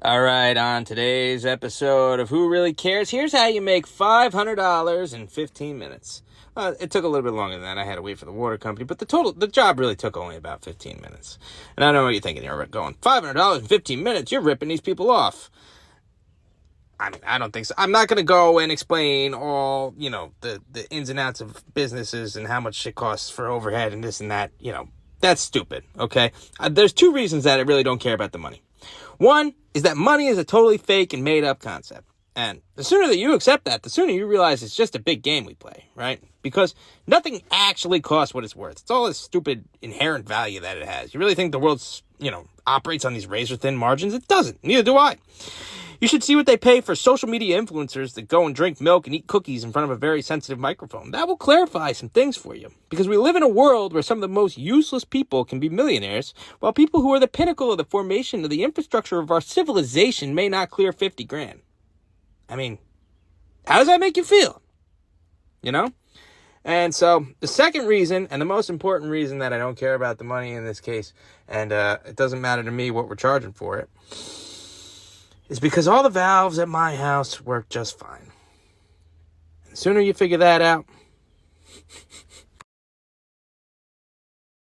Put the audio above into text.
All right, on today's episode of Who Really Cares, here's how you make $500 in 15 minutes. It took a little bit longer than that. I had to wait for the water company, but the job really took only about 15 minutes. And I know what you're thinking. You're going, $500 in 15 minutes? You're ripping these people off. I mean, I don't think so. I'm not going to go and explain all, the ins and outs of businesses and how much shit costs for overhead and this and that. That's stupid, okay? There's two reasons that I really don't care about the money. One is that money is a totally fake and made up concept. And the sooner that you accept that, the sooner you realize it's just a big game we play, right? Because nothing actually costs what it's worth. It's all this stupid inherent value that it has. You really think the world, operates on these razor-thin margins? It doesn't. Neither do I. You should see what they pay for social media influencers that go and drink milk and eat cookies in front of a very sensitive microphone. That will clarify some things for you. Because we live in a world where some of the most useless people can be millionaires, while people who are the pinnacle of the formation of the infrastructure of our civilization may not clear 50 grand. I mean, how does that make you feel? And so the second reason, and the most important reason that I don't care about the money in this case, and it doesn't matter to me what we're charging for it, is because all the valves at my house work just fine. And the sooner you figure that out,